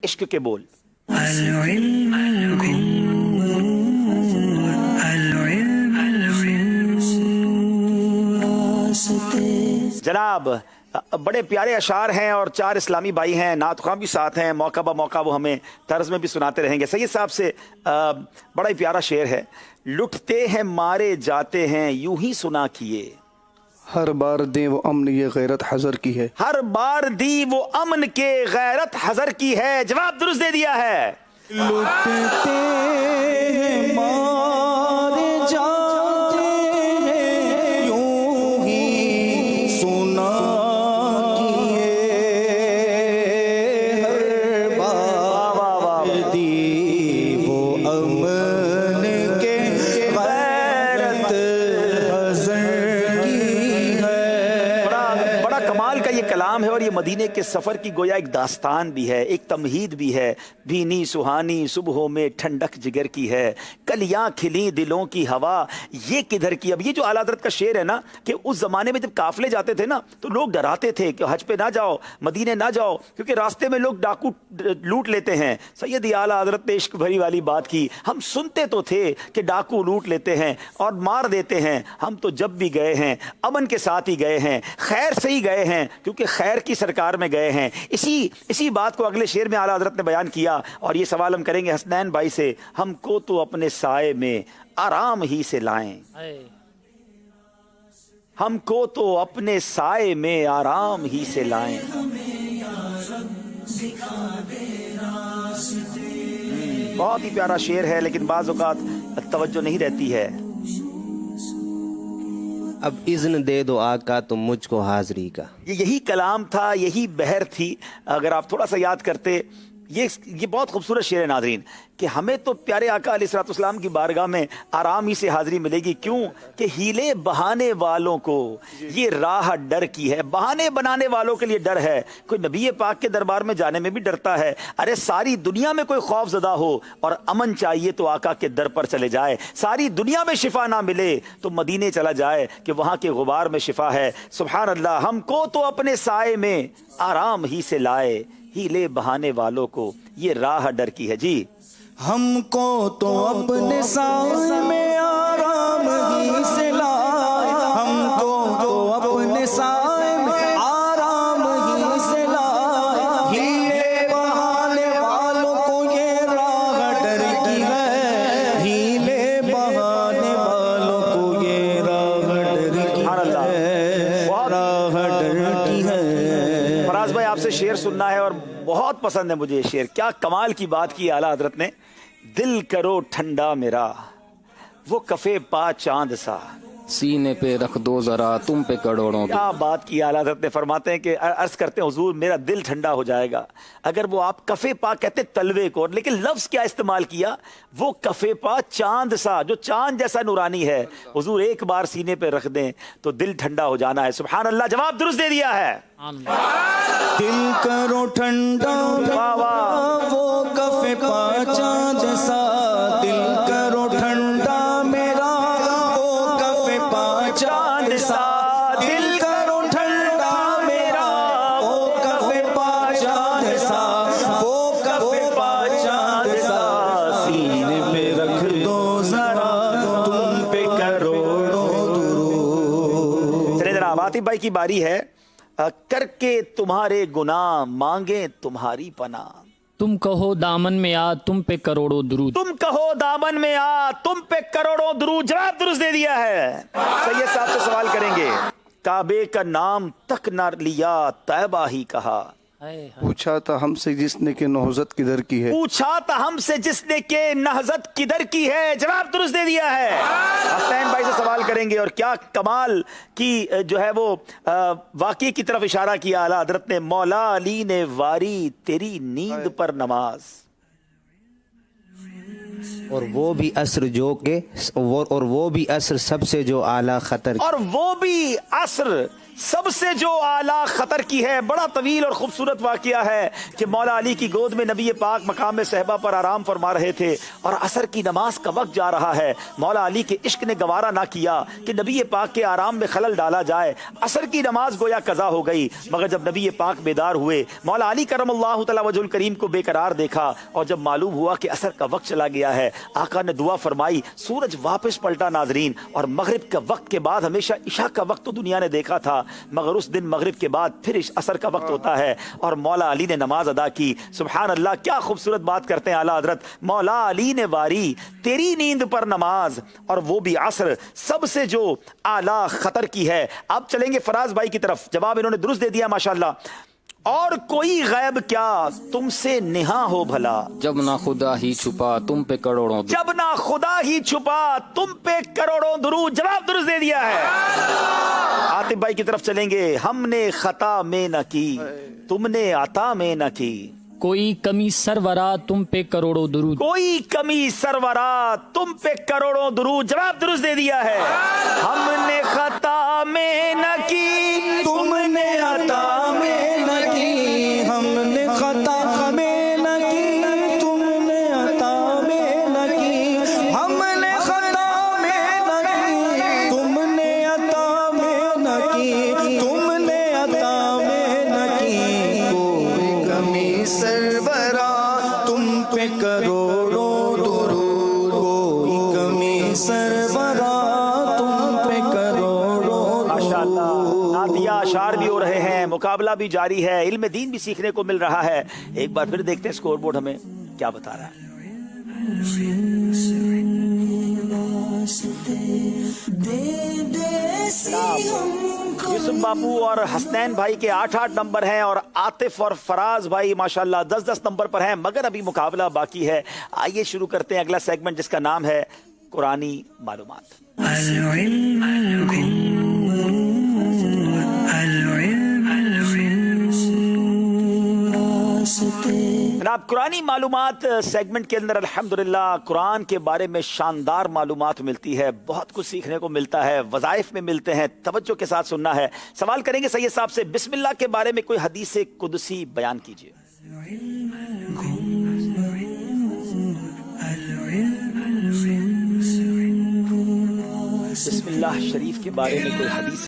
عشق کے بول. جناب بڑے پیارے اشعار ہیں اور چار اسلامی بھائی ہیں، نعت خواں بھی ساتھ ہیں، موقع بہ موقع وہ ہمیں طرز میں بھی سناتے رہیں گے. سید صاحب سے بڑا ہی پیارا شعر ہے. لٹتے ہیں مارے جاتے ہیں یوں ہی سنا کیے، ہر بار دیں وہ امن یہ غیرت حذر کی ہے. ہر بار دی وہ امن کے غیرت حذر کی ہے. جواب درست دے دیا ہے. لٹتے ہیں مارے جاتے ہیں یوں ہی سنا کیے، ہر بار دی وہ امن کے غیرت حذر کی ہے. بڑا کمال کا یہ کلام ہے اور یہ مدینے کے سفر کی گویا ایک داستان بھی ہے، ایک تمہید بھی ہے. بھینی سہانی صبحوں میں ٹھنڈک جگر کی ہے، کلیاں کھلی دلوں کی ہوا یہ کدھر کی. اب یہ جو اعلیٰ حضرت کا شعر ہے نا کہ اس زمانے میں جب قافلے جاتے تھے نا تو لوگ ڈراتے تھے کہ حج پہ نہ جاؤ، مدینے نہ جاؤ، کیونکہ راستے میں لوگ ڈاکو لوٹ لیتے ہیں. سید اعلیٰ حضرت نے عشق بھری والی بات کی. ہم سنتے تو تھے کہ ڈاکو لوٹ لیتے ہیں اور مار دیتے ہیں، ہم تو جب بھی گئے ہیں امن کے ساتھ ہی گئے ہیں، خیر سے ہی گئے ہیں کیونکہ خیر کی سرکار میں گئے ہیں. اسی بات کو اگلے شعر میں اعلیٰ حضرت نے بیان کیا اور یہ سوال ہم کریں گے حسنین بھائی سے. ہم کو تو اپنے سائے میں آرام ہی سے لائیں، ہم کو تو اپنے سائے میں آرام ہی سے لائیں. بہت ہی پیارا شعر ہے لیکن بعض اوقات توجہ نہیں رہتی ہے. اب اذن دے دو آقا تم مجھ کو حاضری کا. یہی کلام تھا، یہی بہر تھی. اگر آپ تھوڑا سا یاد کرتے، یہ بہت خوبصورت شعر ہے ناظرین کہ ہمیں تو پیارے آقا علیہ الصلوۃ والسلام کی بارگاہ میں آرام ہی سے حاضری ملے گی. کیوں کہ ہیلے بہانے والوں کو یہ راہ ڈر کی ہے. بہانے بنانے والوں کے لیے ڈر ہے. کوئی نبی پاک کے دربار میں جانے میں بھی ڈرتا ہے. ارے ساری دنیا میں کوئی خوف زدہ ہو اور امن چاہیے تو آقا کے در پر چلے جائے. ساری دنیا میں شفا نہ ملے تو مدینے چلا جائے کہ وہاں کے غبار میں شفا ہے. سبحان اللہ. ہم کو تو اپنے سائے میں آرام ہی سے لائے، ہیلے بہانے والوں کو یہ راہ ڈر کی ہے. جی ہم کو تو اپنے سائے میں آرام ہی سے لائے، ہم کو تو اپنے سائے میں آرام ہی سے لائے، ہیلے بہانے والوں کو یہ راہ ڈر کی ہے، ہیلے بہانے والوں کو یہ راہ ڈر کی ہے، راہ ڈر کی ہے. فراز بھائی آپ سے شعر سننا ہے اور بہت پسند ہے مجھے یہ شعر. کیا کمال کی بات کی اعلیٰ حضرت نے. دل کرو ٹھنڈا میرا وہ کفے پا چاند سا، سینے پہ رکھ دو ذرا تم پہ کروڑوں. کیا بات کی اعلیٰ حضرت نے. فرماتے ہیں کہ عرض کرتے ہیں حضور میرا دل ٹھنڈا ہو جائے گا اگر وہ آپ کفے پا کہتے تلوے کو، لیکن لفظ کیا استعمال کیا، وہ کفے پا چاند سا، جو چاند جیسا نورانی ہے. حضور ایک بار سینے پہ رکھ دیں تو دل ٹھنڈا ہو جانا ہے. سبحان اللہ. جواب درست دے دیا ہے. دل کرو ٹھنڈا وہ کفے پا چاند سا، دل کرو ٹھنڈا میرا وہ کفے پا چاند سا، دل کرو ٹھنڈا میرا وہ کفے پا چاند سا، وہ کفے پا چاند سا، سینے پہ رکھ دو ذرا تم پہ کروڑوں درود. چلے جناب عاطف بھائی کی باری ہے. کر کے تمہارے گناہ مانگے تمہاری پناہ، تم کہو دامن میں آ تم پہ کروڑوں درود. تم کہو دامن میں آ تم پہ کروڑوں درود. جواب درست دے دیا ہے. سید صاحب سے سوال کریں گے. کعبے کا نام تک نہ لیا طیبہ ہی کہا، پوچھا تھا ہم سے جس نے کہ نہضت کدھر کی ہے، پوچھا تھا ہم سے جس نے کہ نہضت کدھر کی ہے. جواب درست دے دیا ہے. حسنین بھائی سے سوال کریں گے اور کیا کمال کی جو ہے وہ واقعے کی طرف اشارہ کیا اعلیٰ حضرت نے. مولا علی نے واری تیری نیند پر نماز، اور وہ بھی عصر جو کہ اور وہ بھی عصر سب سے جو اعلیٰ خطر، اور وہ بھی عصر سب سے جو اعلیٰ خطر کی ہے. بڑا طویل اور خوبصورت واقعہ ہے کہ مولا علی کی گود میں نبی پاک مقام صحبہ پر آرام فرما رہے تھے اور عصر کی نماز کا وقت جا رہا ہے. مولا علی کے عشق نے گوارا نہ کیا کہ نبی پاک کے آرام میں خلل ڈالا جائے. عصر کی نماز گویا قضا ہو گئی، مگر جب نبی پاک بیدار ہوئے، مولا علی کرم اللہ تعالی وجہ الکریم کو بے قرار دیکھا اور جب معلوم ہوا کہ عصر کا وقت چلا گیا ہے، آقا نے دعا فرمائی، سورج واپس پلٹا ناظرین، اور مغرب کا وقت کے بعد ہمیشہ عشاء کا وقت تو دنیا نے دیکھا تھا، مگر اس دن مغرب کے بعد پھر عصر کا وقت ہوتا ہے اور مولا علی نے نماز ادا کی. سبحان اللہ، کیا خوبصورت بات کرتے ہیں اعلیٰ حضرت. مولا علی نے واری تیری نیند پر نماز، اور وہ بھی عصر، سب سے جو اعلیٰ خطر کی ہے. اب چلیں گے فراز بھائی کی طرف، جواب انہوں نے درست دے دیا ماشاءاللہ. اور کوئی غیب کیا تم سے نہاں ہو بھلا، جب نہ خدا ہی چھپا تم پہ کروڑوں درود. جب نہ خدا ہی چھپا تم پہ کروڑوں درود. جواب درست دے دیا ہے. عاطف بھائی کی طرف چلیں گے. ہم نے خطا میں نہ کی، تم نے عطا میں نہ کی. کوئی کمی سرورا تم پہ کروڑوں درود. کوئی کمی سرورا تم پہ کروڑوں درود. جواب درست دے دیا ہے. ہم نے خطا میں نہ کی، تم نے عطا میں نہ کی، ہم نے خطا میں نہ کی، تم نے عطا میں نہ کی. ہم نے خطا میں نہ کی، تم نے عطا میں نہ کی، تم نے عطا میں نہ کی. کوئی کمی سربراہ تم پہ کروڑوں درود، کوئی کمی سربراہ تم پہ کروڑوں ماشاءاللہ. نعتیہ اشعار بھی ہو رہے ہیں، مقابلہ بھی جاری ہے، علم دین بھی سیکھنے کو مل رہا ہے. ایک بار پھر دیکھتے ہیں اسکور بورڈ ہمیں کیا بتا رہا ہے. یوسف باپو اور حسنین بھائی کے 8-8 نمبر ہیں اور عاطف اور فراز بھائی ماشاءاللہ 10-10 نمبر پر ہیں، مگر ابھی مقابلہ باقی ہے. آئیے شروع کرتے ہیں اگلا سیگمنٹ جس کا نام ہے قرآنی معلومات. جناب، قرآنی معلومات سیگمنٹ کے اندر الحمدللہ قرآن کے بارے میں شاندار معلومات ملتی ہے، بہت کچھ سیکھنے کو ملتا ہے، وظائف میں ملتے ہیں. توجہ کے ساتھ سننا ہے. سوال کریں گے سید صاحب سے، بسم اللہ کے بارے میں کوئی حدیث قدسی بیان کیجیے. بسم اللہ شریف کے بارے میں کوئی حدیث